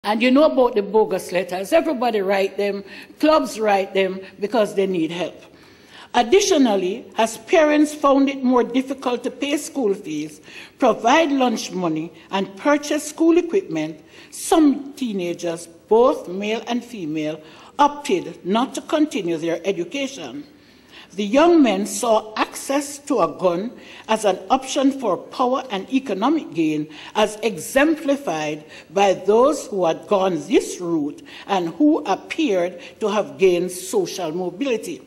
And you know about the bogus letters. Everybody write them, clubs write them because they need help. Additionally, as parents found it more difficult to pay school fees, provide lunch money, and purchase school equipment, some teenagers, both male and female, opted not to continue their education. The young men saw access to a gun as an option for power and economic gain, as exemplified by those who had gone this route and who appeared to have gained social mobility.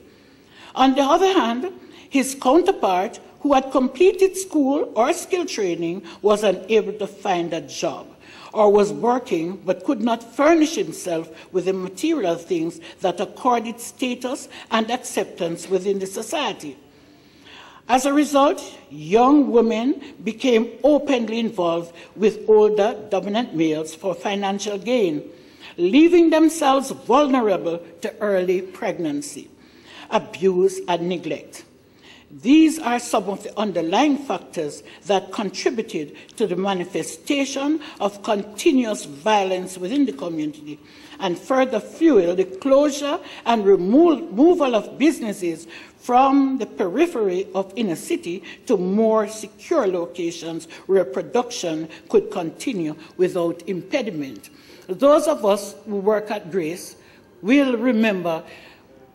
On the other hand, his counterpart, who had completed school or skill training, was unable to find a job, or was working but could not furnish himself with the material things that accorded status and acceptance within the society. As a result, young women became openly involved with older dominant males for financial gain, leaving themselves vulnerable to early pregnancy, abuse, and neglect. These are some of the underlying factors that contributed to the manifestation of continuous violence within the community and further fuel the closure and removal of businesses from the periphery of inner city to more secure locations where production could continue without impediment. Those of us who work at Grace will remember,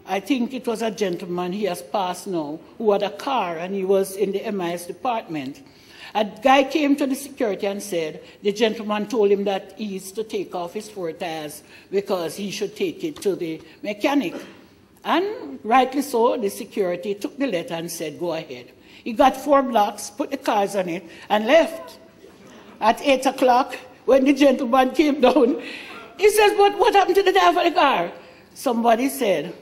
I think it was a gentleman, he has passed now, who had a car and he was in the MIS department. A guy came to the security and said the gentleman told him that he used to take off his 4 tires because he should take it to the mechanic. And rightly so, the security took the letter and said, go ahead. He got 4 blocks, put the cars on it, and left. At 8 o'clock, when the gentleman came down, he says, but what happened to the tire for the car? Somebody said,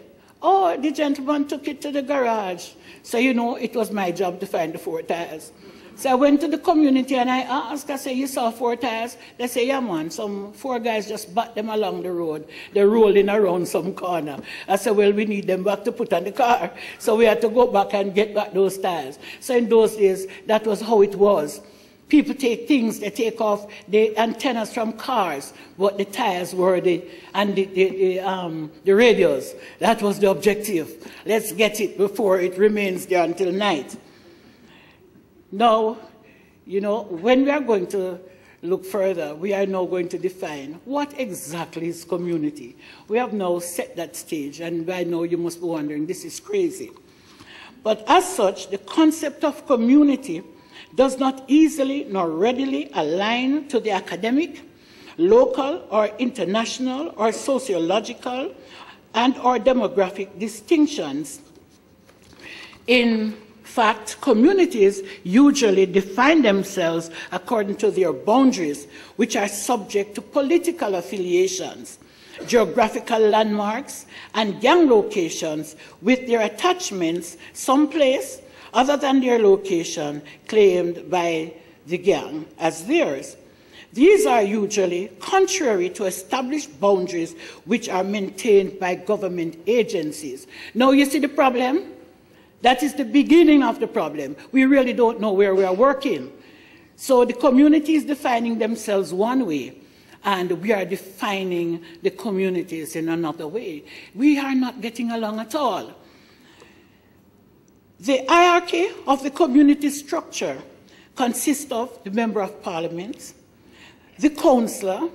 oh, the gentleman took it to the garage. So, you know, it was my job to find the 4 tires. So I went to the community and I asked, I said, you saw 4 tires? They say, yeah, man, some 4 guys just bat them along the road. They're rolling around some corner. I said, well, we need them back to put on the car. So we had to go back and get back those tires. So in those days, that was how it was. People take things, they take off the antennas from cars, but the tires were the radios. That was the objective. Let's get it before it remains there until night. Now, you know, when we are going to look further, we are now going to define what exactly is community. We have now set that stage, and I know you must be wondering, this is crazy. But as such, the concept of community does not easily nor readily align to the academic, local or international or sociological and or demographic distinctions. In fact, communities usually define themselves according to their boundaries, which are subject to political affiliations, geographical landmarks, and gang locations with their attachments someplace other than their location claimed by the gang as theirs. These are usually contrary to established boundaries which are maintained by government agencies. Now you see the problem? That is the beginning of the problem. We really don't know where we are working. So the community is defining themselves one way, and we are defining the communities in another way. We are not getting along at all. The hierarchy of the community structure consists of the member of parliament, the councillor,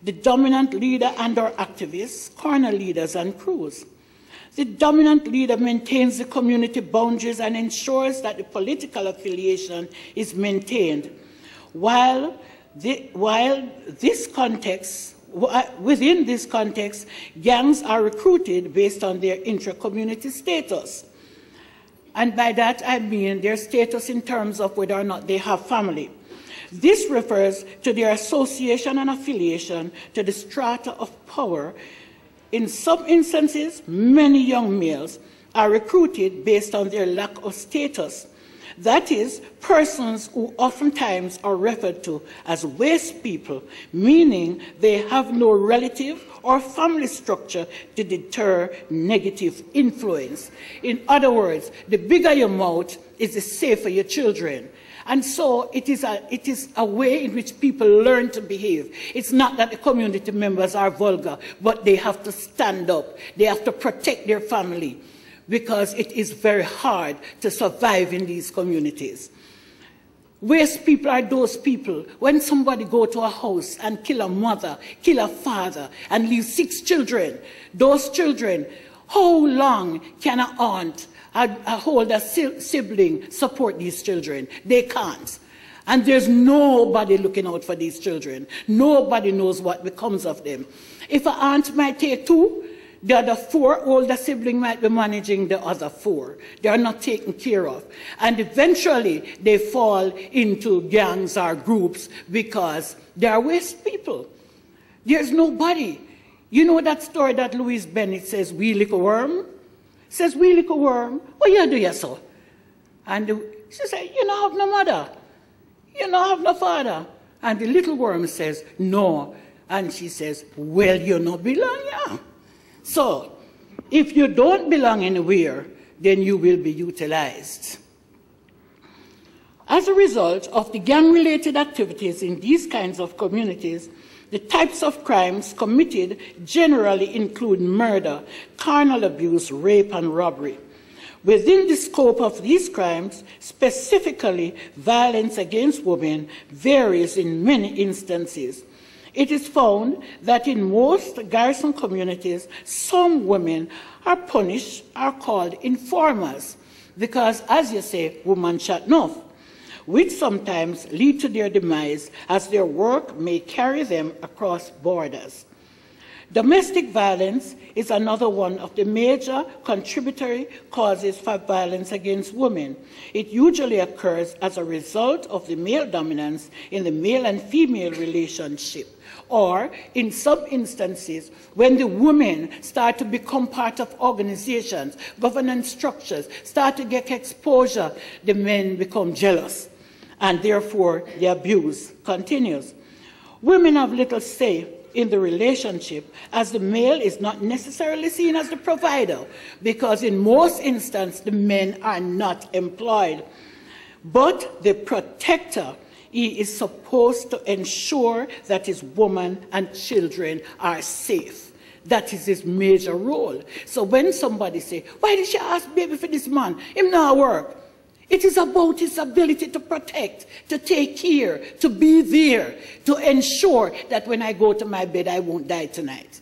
the dominant leader and/or activists, corner leaders, and crews. The dominant leader maintains the community boundaries and ensures that the political affiliation is maintained. Within this context, gangs are recruited based on their intra-community status. And by that I mean their status in terms of whether or not they have family. This refers to their association and affiliation to the strata of power. In some instances, many young males are recruited based on their lack of status. That is, persons who oftentimes are referred to as waste people, meaning they have no relative or family structure to deter negative influence. In other words, the bigger your mouth is the safer your children. And so it is a way in which people learn to behave. It's not that the community members are vulgar, but they have to stand up. They have to protect their family because it is very hard to survive in these communities. Waste people are those people. When somebody go to a house and kill a mother, kill a father, and leave 6 children, those children, how long can an aunt, a older sibling support these children? They can't. And there's nobody looking out for these children. Nobody knows what becomes of them. If an aunt might take 2, the other 4 older siblings might be managing the other 4. They are not taken care of. And eventually they fall into gangs or groups because they are waste people. There's nobody. You know that story that Louise Bennett says, "We lick a worm"? Says, "We lick a worm. What you do, so?" And she said, "You don't have no mother. You don't have no father." And the little worm says, "No." And she says, "Well, you don't belong here." So, if you don't belong anywhere, then you will be utilized. As a result of the gang-related activities in these kinds of communities, the types of crimes committed generally include murder, carnal abuse, rape, and robbery. Within the scope of these crimes, specifically violence against women varies in many instances. It is found that in most garrison communities, some women are punished, are called informers, because, as you say, woman shot enough, which sometimes lead to their demise as their work may carry them across borders. Domestic violence is another one of the major contributory causes for violence against women. It usually occurs as a result of the male dominance in the male and female relationship, or in some instances, when the women start to become part of organizations, governance structures, start to get exposure, the men become jealous, and therefore the abuse continues. Women have little say in the relationship, as the male is not necessarily seen as the provider, because in most instances the men are not employed. But the protector, he is supposed to ensure that his woman and children are safe. That is his major role. So when somebody say, "Why did she ask baby for this man? Him not work?" It is about his ability to protect, to take care, to be there, to ensure that when I go to my bed, I won't die tonight.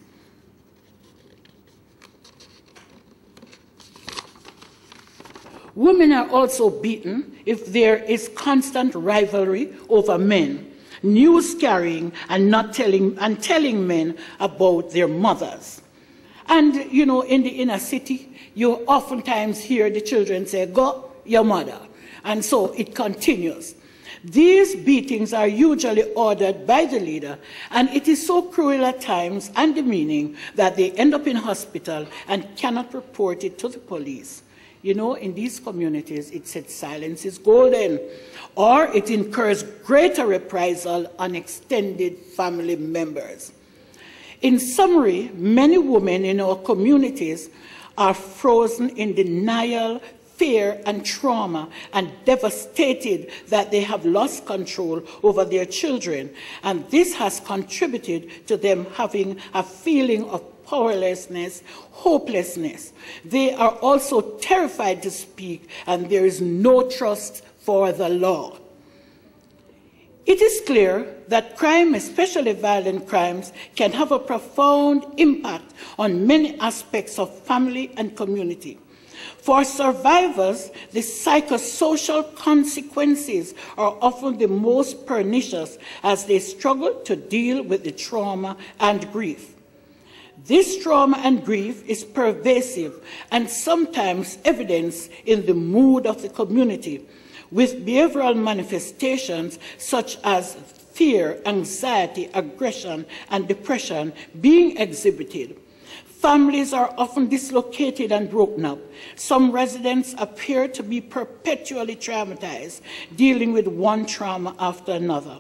Women are also beaten if there is constant rivalry over men, news carrying and telling men about their mothers. And, you know, in the inner city, you oftentimes hear the children say, "Go your mother," and so it continues. These beatings are usually ordered by the leader, and it is so cruel at times and demeaning that they end up in hospital and cannot report it to the police. You know, in these communities, it said silence is golden, or it incurs greater reprisal on extended family members. In summary, many women in our communities are frozen in denial, fear, and trauma, and devastated that they have lost control over their children. And this has contributed to them having a feeling of powerlessness, hopelessness. They are also terrified to speak, and there is no trust for the law. It is clear that crime, especially violent crimes, can have a profound impact on many aspects of family and community. For survivors, the psychosocial consequences are often the most pernicious as they struggle to deal with the trauma and grief. This trauma and grief is pervasive and sometimes evidenced in the mood of the community, with behavioral manifestations such as fear, anxiety, aggression, and depression being exhibited. Families are often dislocated and broken up. Some residents appear to be perpetually traumatized, dealing with one trauma after another,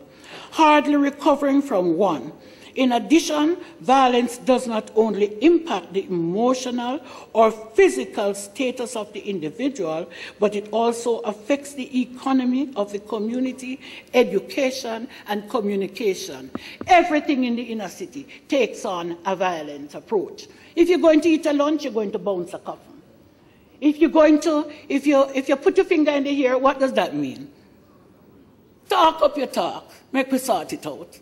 hardly recovering from one. In addition, violence does not only impact the emotional or physical status of the individual, but it also affects the economy of the community, education, and communication. Everything in the inner city takes on a violent approach. If you're going to eat a lunch, you're going to bounce a coffin. If you're going to, if you put your finger in the air, what does that mean? Talk up your talk. Make we sort it out.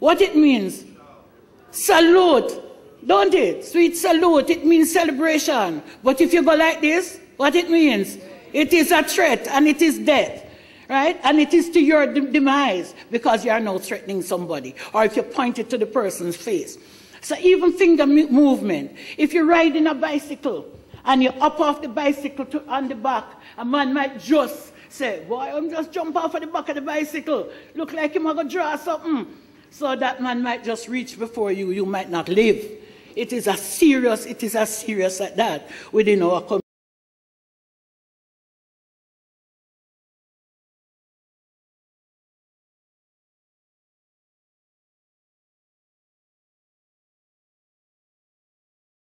What it means? Salute, don't it? Sweet salute, it means celebration. But if you go like this, what it means? It is a threat and it is death, right? And it is to your demise because you are now threatening somebody, or if you point it to the person's face. So even finger movement. If you're riding a bicycle and you up off the bicycle on the back, a man might just say, boy, I'm just jump off of the back of the bicycle. Look like him going to draw something. So that man might just reach before you. You might not live. It is as serious at that within our community.